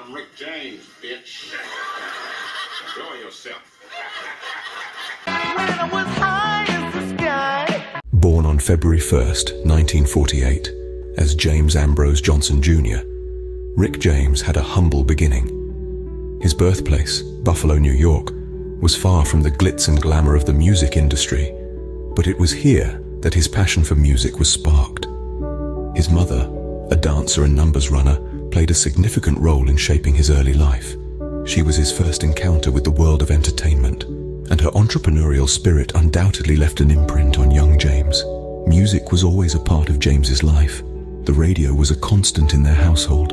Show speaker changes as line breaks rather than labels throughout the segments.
I'm Rick James, bitch. Enjoy yourself.
Born on February 1st, 1948, as James Ambrose Johnson Jr., Rick James had a humble beginning. His birthplace, Buffalo, New York, was far from the glitz and glamour of the music industry, but it was here that his passion for music was sparked. His mother, a dancer and numbers runner, played a significant role in shaping his early life. She was his first encounter with the world of entertainment, and her entrepreneurial spirit undoubtedly left an imprint on young James. Music was always a part of James's life. The radio was a constant in their household,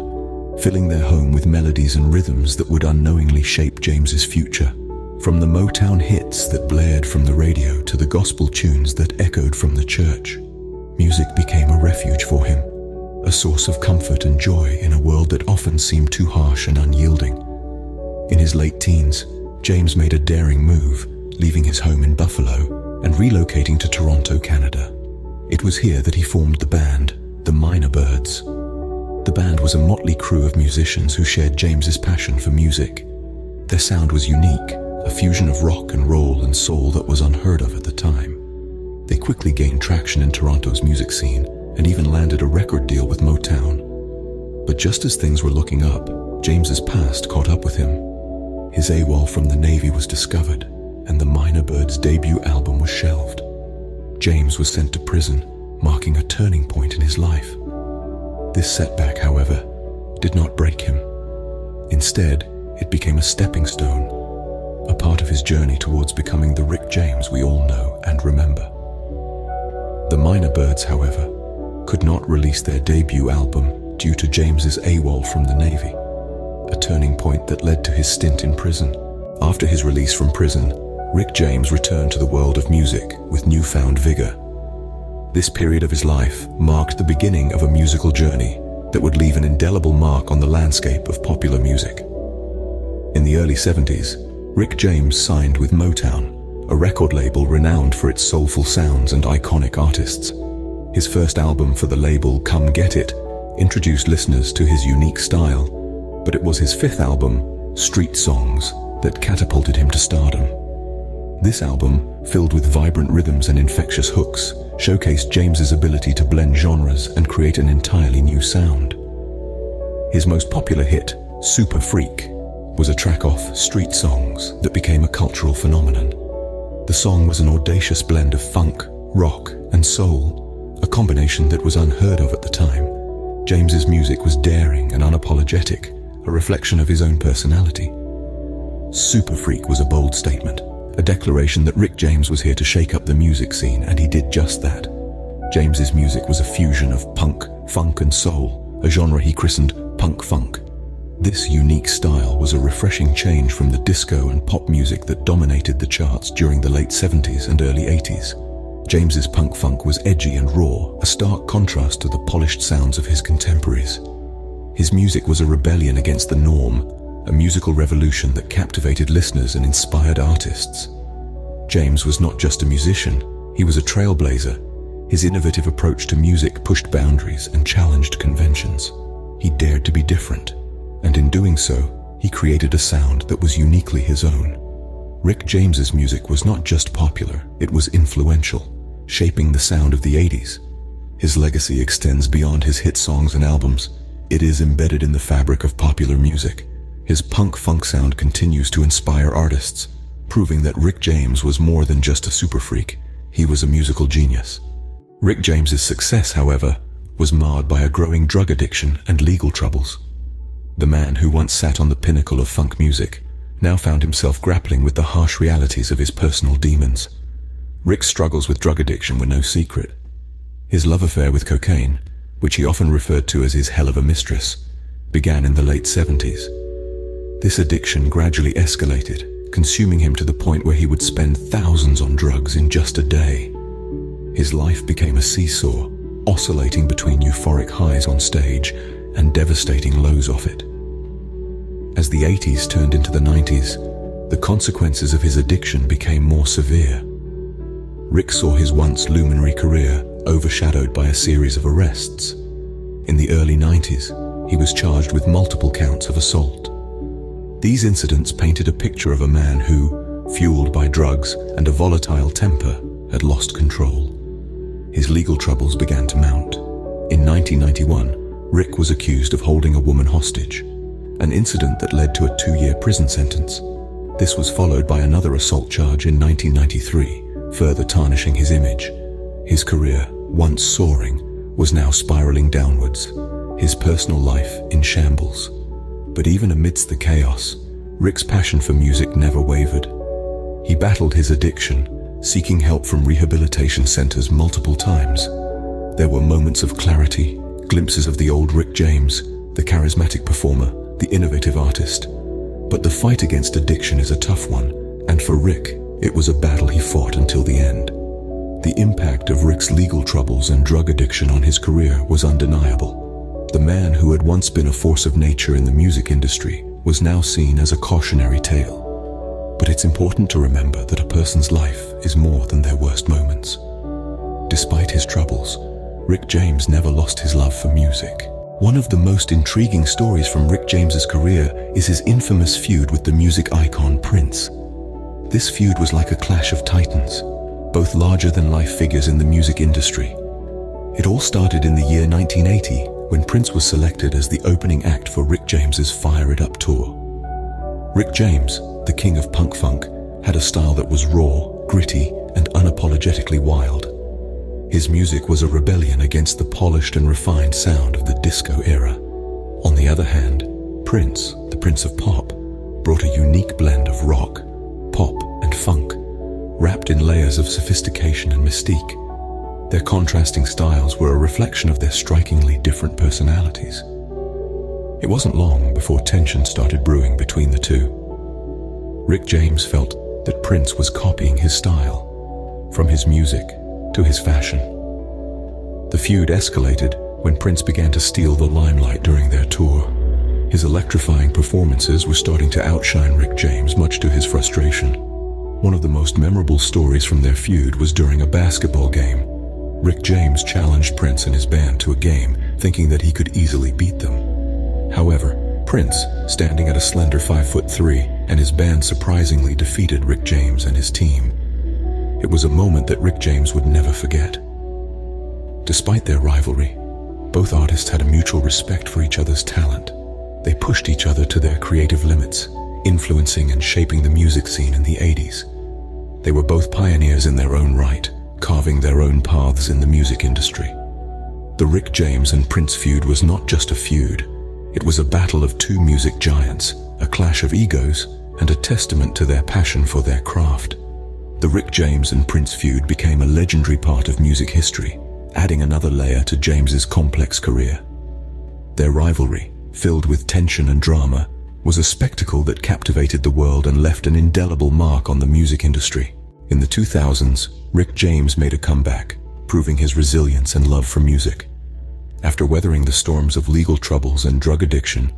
filling their home with melodies and rhythms that would unknowingly shape James's future. From the Motown hits that blared from the radio to the gospel tunes that echoed from the church, music became a refuge for him, a source of comfort and joy in a world that often seemed too harsh and unyielding. In his late teens, James made a daring move, leaving his home in Buffalo and relocating to Toronto, Canada. It was here that he formed the band, the Minor Birds. The band was a motley crew of musicians who shared James's passion for music. Their sound was unique, a fusion of rock and roll and soul that was unheard of at the time. They quickly gained traction in Toronto's music scene and even landed a record deal with Motown. But just as things were looking up, James's past caught up with him. His AWOL from the Navy was discovered, and the Minor Birds' debut album was shelved. James was sent to prison, marking a turning point in his life. This setback, however, did not break him. Instead, it became a stepping stone, a part of his journey towards becoming the Rick James we all know and remember. The Minor Birds, however, could not release their debut album due to James's AWOL from the Navy, a turning point that led to his stint in prison. After his release from prison, Rick James returned to the world of music with newfound vigor. This period of his life marked the beginning of a musical journey that would leave an indelible mark on the landscape of popular music. In the early 70s, Rick James signed with Motown, a record label renowned for its soulful sounds and iconic artists. His first album for the label, Come Get It, introduced listeners to his unique style, but it was his fifth album, Street Songs, that catapulted him to stardom. This album, filled with vibrant rhythms and infectious hooks, showcased James's ability to blend genres and create an entirely new sound. His most popular hit, Super Freak, was a track off Street Songs that became a cultural phenomenon. The song was an audacious blend of funk, rock, and soul, a combination that was unheard of at the time. James's music was daring and unapologetic, a reflection of his own personality. Super Freak was a bold statement, a declaration that Rick James was here to shake up the music scene, and he did just that. James's music was a fusion of punk, funk, and soul, a genre he christened punk funk. This unique style was a refreshing change from the disco and pop music that dominated the charts during the late 70s and early 80s. James's punk funk was edgy and raw, a stark contrast to the polished sounds of his contemporaries. His music was a rebellion against the norm, a musical revolution that captivated listeners and inspired artists. James was not just a musician, he was a trailblazer. His innovative approach to music pushed boundaries and challenged conventions. He dared to be different, and in doing so, he created a sound that was uniquely his own. Rick James's music was not just popular, it was influential, shaping the sound of the 80s. His legacy extends beyond his hit songs and albums. It is embedded in the fabric of popular music. His punk-funk sound continues to inspire artists, proving that Rick James was more than just a super freak. He was a musical genius. Rick James's success, however, was marred by a growing drug addiction and legal troubles. The man who once sat on the pinnacle of funk music now found himself grappling with the harsh realities of his personal demons. Rick's struggles with drug addiction were no secret. His love affair with cocaine, which he often referred to as his hell of a mistress, began in the late 70s. This addiction gradually escalated, consuming him to the point where he would spend thousands on drugs in just a day. His life became a seesaw, oscillating between euphoric highs on stage and devastating lows off it. As the 80s turned into the 90s, the consequences of his addiction became more severe. Rick saw his once luminary career overshadowed by a series of arrests. In the early 90s, he was charged with multiple counts of assault. These incidents painted a picture of a man who, fueled by drugs and a volatile temper, had lost control. His legal troubles began to mount. In 1991, Rick was accused of holding a woman hostage, an incident that led to a 2-year prison sentence. This was followed by another assault charge in 1993, further tarnishing his image. His career, once soaring, was now spiraling downwards, his personal life in shambles. But even amidst the chaos, Rick's passion for music never wavered. He battled his addiction, seeking help from rehabilitation centers multiple times. There were moments of clarity, glimpses of the old Rick James, the charismatic performer, the innovative artist. But the fight against addiction is a tough one, and for Rick, it was a battle he fought until the end. The impact of Rick's legal troubles and drug addiction on his career was undeniable. The man who had once been a force of nature in the music industry was now seen as a cautionary tale. But it's important to remember that a person's life is more than their worst moments. Despite his troubles, Rick James never lost his love for music. One of the most intriguing stories from Rick James's career is his infamous feud with the music icon Prince. This feud was like a clash of titans, both larger-than-life figures in the music industry. It all started in the year 1980, when Prince was selected as the opening act for Rick James's Fire It Up tour. Rick James, the king of punk funk, had a style that was raw, gritty, and unapologetically wild. His music was a rebellion against the polished and refined sound of the disco era. On the other hand, Prince, the Prince of Pop, brought a unique blend of rock, pop, and funk, wrapped in layers of sophistication and mystique. Their contrasting styles were a reflection of their strikingly different personalities. It wasn't long before tension started brewing between the two. Rick James felt that Prince was copying his style, from his music to his fashion. The feud escalated when Prince began to steal the limelight during their tour. His electrifying performances were starting to outshine Rick James, much to his frustration. One of the most memorable stories from their feud was during a basketball game. Rick James challenged Prince and his band to a game, thinking that he could easily beat them. However, Prince, standing at a slender 5'3", and his band surprisingly defeated Rick James and his team. It was a moment that Rick James would never forget. Despite their rivalry, both artists had a mutual respect for each other's talent. They pushed each other to their creative limits, influencing and shaping the music scene in the 80s. They were both pioneers in their own right, carving their own paths in the music industry. The Rick James and Prince feud was not just a feud. It was a battle of two music giants, a clash of egos, and a testament to their passion for their craft. The Rick James and Prince feud became a legendary part of music history, adding another layer to James's complex career. Their rivalry, filled with tension and drama, was a spectacle that captivated the world and left an indelible mark on the music industry. In the 2000s, Rick James made a comeback, proving his resilience and love for music. After weathering the storms of legal troubles and drug addiction,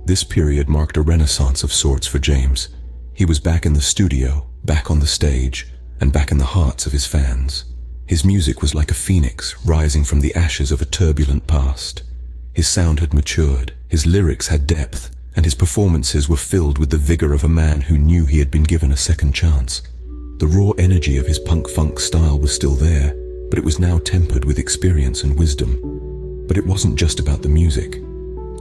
this period marked a renaissance of sorts for James. He was back in the studio, back on the stage, and back in the hearts of his fans. His music was like a phoenix rising from the ashes of a turbulent past. His sound had matured, his lyrics had depth, and his performances were filled with the vigor of a man who knew he had been given a second chance. The raw energy of his punk-funk style was still there, but it was now tempered with experience and wisdom. But it wasn't just about the music.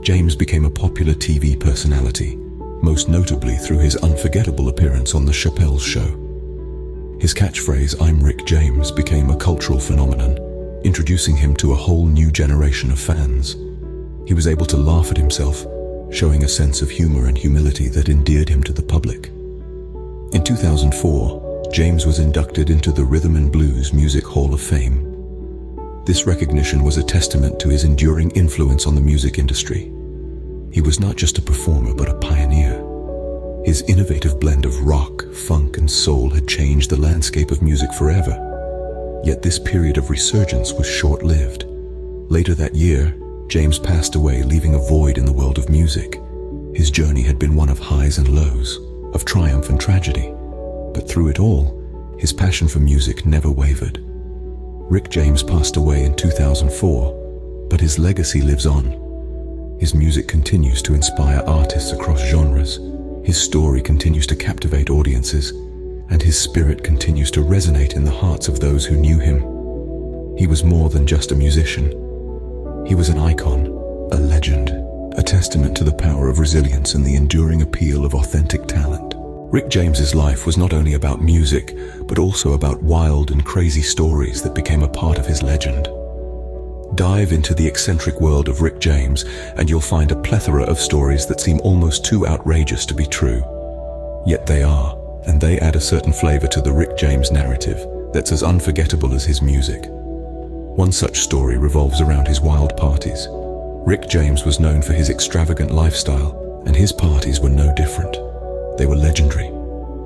James became a popular TV personality, most notably through his unforgettable appearance on The Chappelle's Show. His catchphrase, "I'm Rick James," became a cultural phenomenon, introducing him to a whole new generation of fans. He was able to laugh at himself, showing a sense of humor and humility that endeared him to the public. In 2004, James was inducted into the Rhythm and Blues Music Hall of Fame. This recognition was a testament to his enduring influence on the music industry. He was not just a performer, but a pioneer. His innovative blend of rock, funk, and soul had changed the landscape of music forever. Yet this period of resurgence was short-lived. Later that year, James passed away, leaving a void in the world of music. His journey had been one of highs and lows, of triumph and tragedy. But through it all, his passion for music never wavered. Rick James passed away in 2004, but his legacy lives on. His music continues to inspire artists across genres. His story continues to captivate audiences, and his spirit continues to resonate in the hearts of those who knew him. He was more than just a musician. He was an icon, a legend, a testament to the power of resilience and the enduring appeal of authentic talent. Rick James's life was not only about music, but also about wild and crazy stories that became a part of his legend. Dive into the eccentric world of Rick James, and you'll find a plethora of stories that seem almost too outrageous to be true. Yet they are, and they add a certain flavor to the Rick James narrative that's as unforgettable as his music. One such story revolves around his wild parties. Rick James was known for his extravagant lifestyle, and his parties were no different. They were legendary,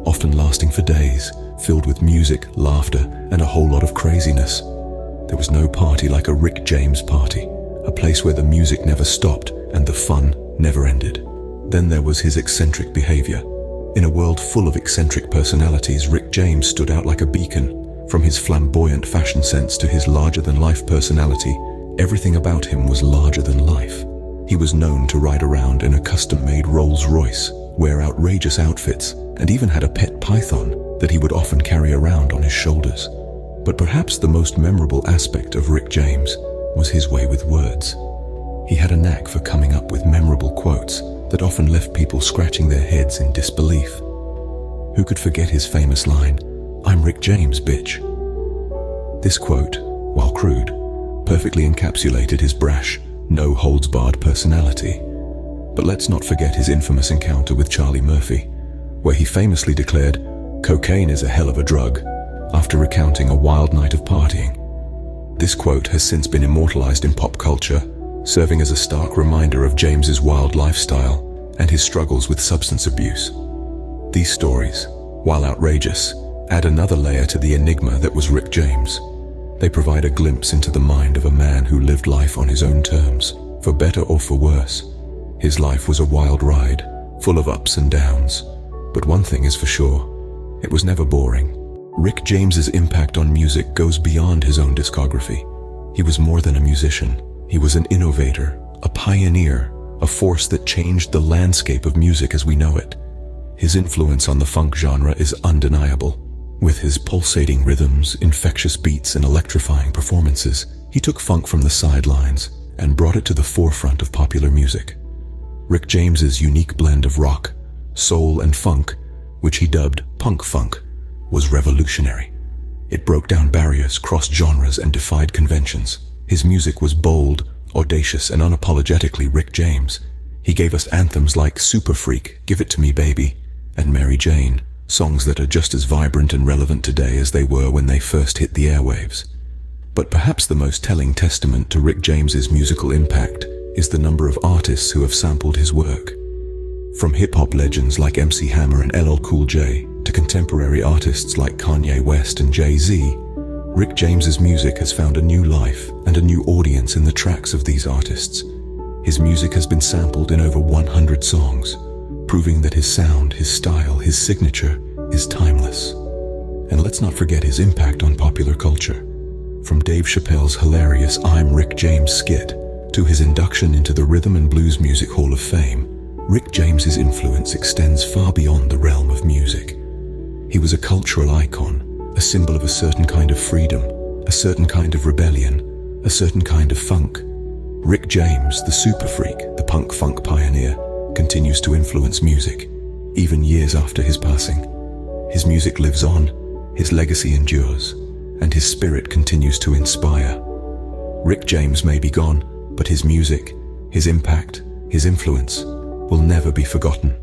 often lasting for days, filled with music, laughter, and a whole lot of craziness. There was no party like a Rick James party, a place where the music never stopped and the fun never ended. Then there was his eccentric behavior. In a world full of eccentric personalities, Rick James stood out like a beacon. From his flamboyant fashion sense to his larger-than-life personality, everything about him was larger than life. He was known to ride around in a custom-made Rolls-Royce, wear outrageous outfits, and even had a pet python that he would often carry around on his shoulders. But perhaps the most memorable aspect of Rick James was his way with words. He had a knack for coming up with memorable quotes that often left people scratching their heads in disbelief. Who could forget his famous line, "I'm Rick James, bitch"? This quote, while crude, perfectly encapsulated his brash, no-holds-barred personality. But let's not forget his infamous encounter with Charlie Murphy, where he famously declared, "Cocaine is a hell of a drug," after recounting a wild night of partying. This quote has since been immortalized in pop culture, serving as a stark reminder of James's wild lifestyle and his struggles with substance abuse. These stories, while outrageous, add another layer to the enigma that was Rick James. They provide a glimpse into the mind of a man who lived life on his own terms, for better or for worse. His life was a wild ride, full of ups and downs. But one thing is for sure, it was never boring. Rick James's impact on music goes beyond his own discography. He was more than a musician. He was an innovator, a pioneer, a force that changed the landscape of music as we know it. His influence on the funk genre is undeniable. With his pulsating rhythms, infectious beats, and electrifying performances, he took funk from the sidelines and brought it to the forefront of popular music. Rick James's unique blend of rock, soul, and funk, which he dubbed punk funk, was revolutionary. It broke down barriers, crossed genres, and defied conventions. His music was bold, audacious, and unapologetically Rick James. He gave us anthems like Super Freak, Give It To Me Baby, and Mary Jane, songs that are just as vibrant and relevant today as they were when they first hit the airwaves. But perhaps the most telling testament to Rick James's musical impact is the number of artists who have sampled his work. From hip-hop legends like MC Hammer and LL Cool J to contemporary artists like Kanye West and Jay-Z, Rick James's music has found a new life and a new audience in the tracks of these artists. His music has been sampled in over 100 songs, proving that his sound, his style, his signature is timeless. And let's not forget his impact on popular culture. From Dave Chappelle's hilarious "I'm Rick James" skit to his induction into the Rhythm and Blues Music Hall of Fame, Rick James's influence extends far beyond the realm of music. He was a cultural icon, a symbol of a certain kind of freedom, a certain kind of rebellion, a certain kind of funk. Rick James, the super freak, the punk-funk pioneer, continues to influence music, even years after his passing. His music lives on, his legacy endures, and his spirit continues to inspire. Rick James may be gone, but his music, his impact, his influence will never be forgotten.